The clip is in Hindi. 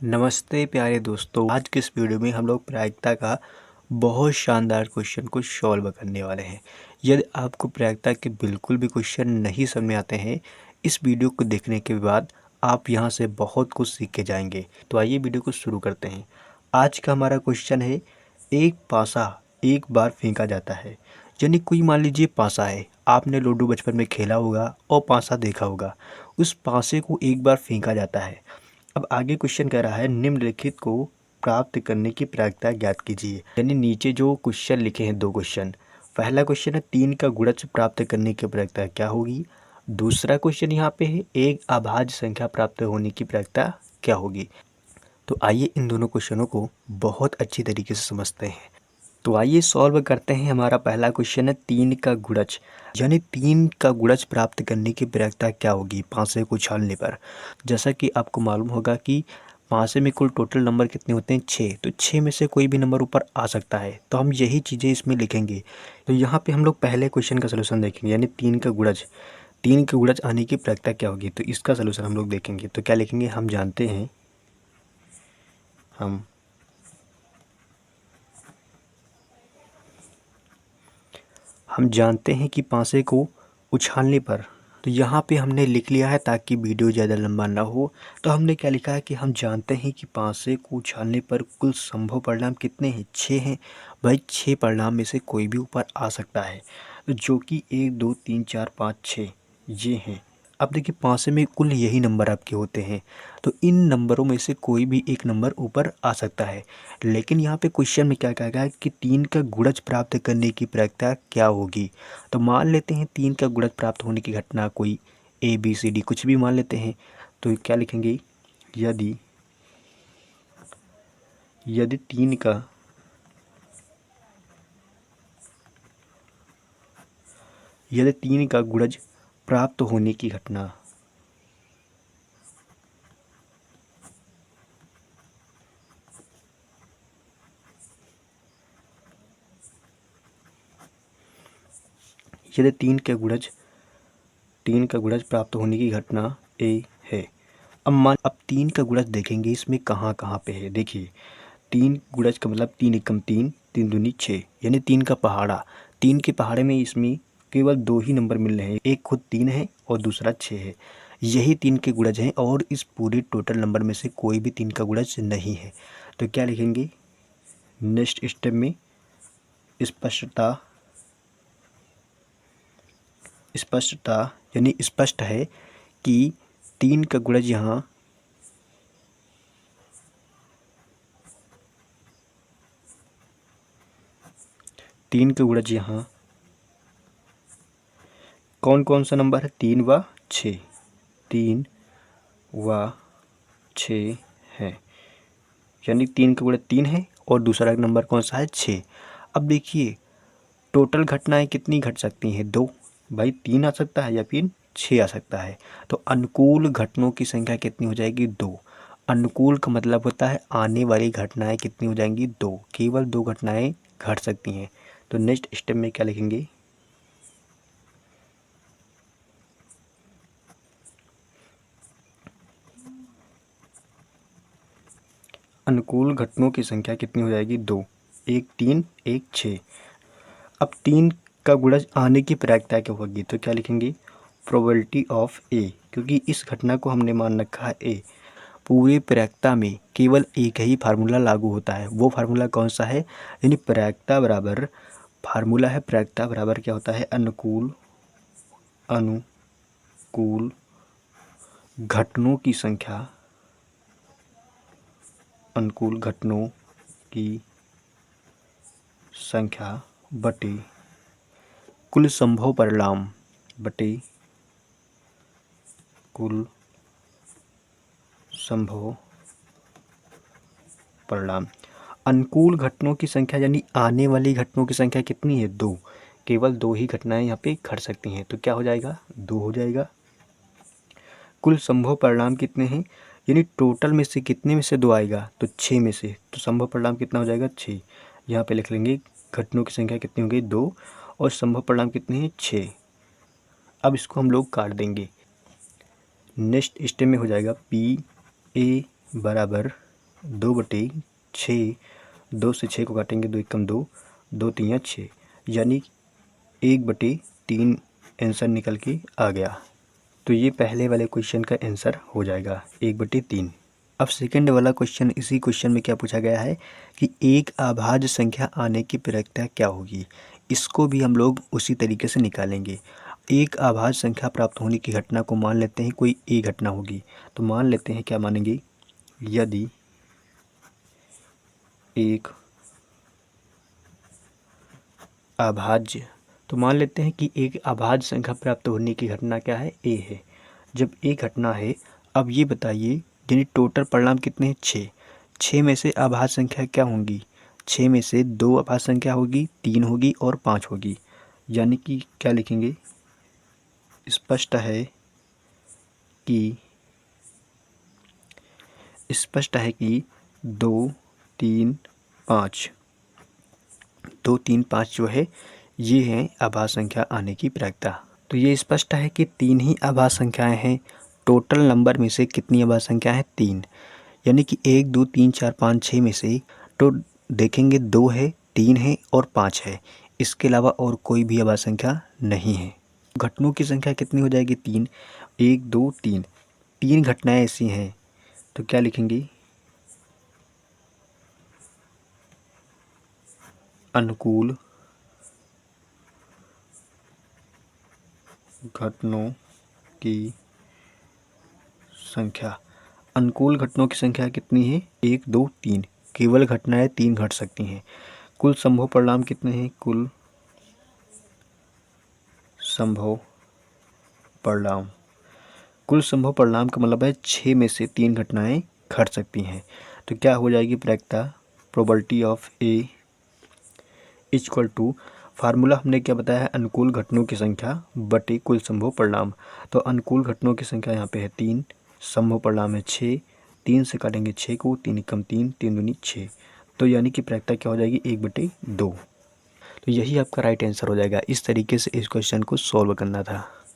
नमस्ते प्यारे दोस्तों। आज के इस वीडियो में हम लोग प्रायिकता का बहुत शानदार क्वेश्चन को सॉल्व करने वाले हैं। यदि आपको प्रायिकता के बिल्कुल भी क्वेश्चन नहीं समझ में आते हैं, इस वीडियो को देखने के बाद आप यहां से बहुत कुछ सीख के जाएंगे। तो आइए वीडियो को शुरू करते हैं। आज का हमारा क्वेश्चन है, एक पासा एक बार फेंका जाता है। यानी कोई मान लीजिए पासा है, आपने लूडो बचपन में खेला होगा और पासा देखा होगा। उस पासे को एक बार फेंका जाता है। अब आगे क्वेश्चन कह रहा है, निम्नलिखित को प्राप्त करने की प्रायिकता ज्ञात कीजिए। यानी नीचे जो क्वेश्चन लिखे हैं, दो क्वेश्चन। पहला क्वेश्चन है, 3 का गुणज प्राप्त करने की प्रायिकता क्या होगी। दूसरा क्वेश्चन यहाँ पे है, एक अभाज्य संख्या प्राप्त होने की प्रायिकता क्या होगी। तो आइए इन दोनों क्वेश्चनों को बहुत अच्छी तरीके से समझते हैं। तो आइए सॉल्व करते हैं। हमारा पहला क्वेश्चन है, 3 का गुणज। यानी 3 का गुणज प्राप्त करने की प्रायिकता क्या होगी पासे को उछालने पर। जैसा कि आपको मालूम होगा कि पासे में कुल टोटल नंबर कितने होते हैं, 6। तो 6 में से कोई भी नंबर ऊपर आ सकता है, तो हम यही चीज़ें इसमें लिखेंगे। तो यहाँ पे हम लोग पहले क्वेश्चन का सलूशन देखेंगे, यानी 3 का गुणज। 3 के गुणज आने की प्रायिकता क्या होगी, तो इसका सलूशन हम लोग देखेंगे। तो क्या लिखेंगे, हम जानते हैं हम जानते हैं कि पासे को उछालने पर। तो यहाँ पे हमने लिख लिया है ताकि वीडियो ज़्यादा लंबा ना हो। तो हमने क्या लिखा है कि हम जानते हैं कि पासे को उछालने पर कुल संभव परिणाम कितने हैं, 6 हैं। भाई 6 परिणाम में से कोई भी ऊपर आ सकता है, तो जो कि 1 2 3 4 5 6 ये हैं। अब देखिए पासे में कुल यही नंबर आपके होते हैं, तो इन नंबरों में से कोई भी एक नंबर ऊपर आ सकता है। लेकिन यहाँ पे क्वेश्चन में क्या कहा गया है कि 3 का गुणज प्राप्त करने की प्रायिकता क्या होगी। तो मान लेते हैं 3 का गुणज प्राप्त होने की घटना कोई ABCD कुछ भी मान लेते हैं। तो क्या लिखेंगे, यदि यदि 3 का गुणज प्राप्त होने की घटना यदि 3 का गुणज प्राप्त होने की घटना A है। अब 3 का गुणज देखेंगे इसमें कहाँ कहाँ पे है। देखिए 3 गुणज का मतलब 3 एकम 3, 3 दूनी 6, यानी 3 का पहाड़ा। 3 के पहाड़े में इसमें केवल 2 ही नंबर मिल रहे हैं, एक खुद 3 है और दूसरा 6 है। यही 3 के गुणज हैं और इस पूरे टोटल नंबर में से कोई भी 3 का गुणज नहीं है। तो क्या लिखेंगे, नेक्स्ट स्टेप में स्पष्टता स्पष्टता यानी स्पष्ट है कि 3 का गुणज यहाँ 3 का गुणज यहाँ कौन कौन सा नंबर है, 3 व 6, 3 व 6 है। यानी 3 का गुणज 3 है और दूसरा नंबर कौन सा है, 6। अब देखिए टोटल घटनाएं कितनी घट सकती हैं, 2। भाई 3 आ सकता है या फिर 6 आ सकता है। तो अनुकूल घटनाओं की संख्या कितनी हो जाएगी, 2। अनुकूल का मतलब होता है आने वाली घटनाएं कितनी हो जाएंगी, 2। केवल 2 घटनाएं घट सकती हैं। तो नेक्स्ट स्टेप में क्या लिखेंगे, अनुकूल घटनाओं की संख्या कितनी हो जाएगी, 2। एक 3 एक 6। अब 3 का गुणज आने की प्रायिकता क्या होगी, तो क्या लिखेंगे, प्रोबेबिलिटी ऑफ A, क्योंकि इस घटना को हमने मान रखा है A। पूरी प्रायिकता में केवल एक ही फार्मूला लागू होता है, वो फार्मूला कौन सा है, यानी प्रायिकता बराबर फार्मूला है, प्रायिकता बराबर क्या होता है, अनुकूल घटनाओं की संख्या, अनुकूल घटनाओं की संख्या बटे कुल संभव परिणाम बटे कुल संभव परिणाम। अनुकूल घटनाओं की संख्या यानी आने वाली घटनाओं की संख्या कितनी है, 2। केवल 2 ही घटनाएं यहाँ पे घट सकती हैं, तो क्या हो जाएगा, 2 हो जाएगा। कुल संभव परिणाम कितने हैं, यानी टोटल में से कितने में से 2 आएगा, तो 6 में से। तो संभव परिणाम कितना हो जाएगा, 6। यहाँ पे लिख लेंगे घटनाओं की संख्या कितनी होगी, 2, और संभव परिणाम कितने हैं, 6। अब इसको हम लोग काट देंगे। नेक्स्ट स्टेप में हो जाएगा PA बराबर 2/6, 2 से 6 को काटेंगे, 2 एकम 2, 2 तियाँ 6, यानी 1/3 आंसर निकल के आ गया। तो ये पहले वाले क्वेश्चन का आंसर हो जाएगा 1/3। अब सेकंड वाला क्वेश्चन, इसी क्वेश्चन में क्या पूछा गया है कि एक अभाज्य संख्या आने की प्रक्रिया क्या होगी। इसको भी हम लोग उसी तरीके से निकालेंगे। एक अभाज्य संख्या प्राप्त होने की घटना को मान लेते हैं कोई ए घटना होगी। तो मान लेते हैं, क्या मानेंगे, यदि एक अभाज्य, तो मान लेते हैं कि एक अभाज्य संख्या प्राप्त होने की घटना क्या है, ए है। जब ए घटना है, अब ये बताइए यानी टोटल परिणाम कितने हैं, 6। 6 में से अभाज्य संख्या क्या होंगी, 6 में से 2 अभाज्य संख्या होगी, 3 होगी और 5 होगी। यानी कि क्या लिखेंगे, स्पष्ट है कि 2, 3, 5, 2, 3, 5 जो है ये हैं अभाज्य संख्या आने की प्रायिकता। तो ये स्पष्ट है कि 3 ही अभाज्य संख्याएं हैं। टोटल नंबर में से कितनी अभाज्य संख्या है, 3। यानी कि 1, 2, 3, 4, 5, 6 में से तो देखेंगे 2 है, 3 है और 5 है। इसके अलावा और कोई भी अभाज्य संख्या नहीं है। घटनाओं की संख्या कितनी हो जाएगी, 3। 1, 2, 3, 3 घटनाएं ऐसी हैं। तो क्या लिखेंगे, अनुकूल घटनाओं की संख्या। अनुकूल घटनाओं की संख्या कितनी है, 1, 2, 3। केवल घटनाएं 3 घट सकती हैं। कुल संभव परिणाम कितने हैं, कुल संभव परिणाम। कुल संभव परिणाम का मतलब है 6 में से 3 घटनाएं घट सकती हैं। तो क्या हो जाएगी प्रायिकता, probability of A equal to, formula हमने क्या बताया है, अनुकूल घटनाओं की संख्या बटे कुल संभव परिणाम। तो अनुकूल घटनाओं की संख्या यहाँ पे है 3, संभव परिणाम है 6, 3 से काटेंगे 6 को, 3 एकम 3, 3 दूनी 6। तो यानी कि प्रायिकता क्या हो जाएगी, 1/2। तो यही आपका राइट आंसर हो जाएगा। इस तरीके से इस क्वेश्चन को सॉल्व करना था।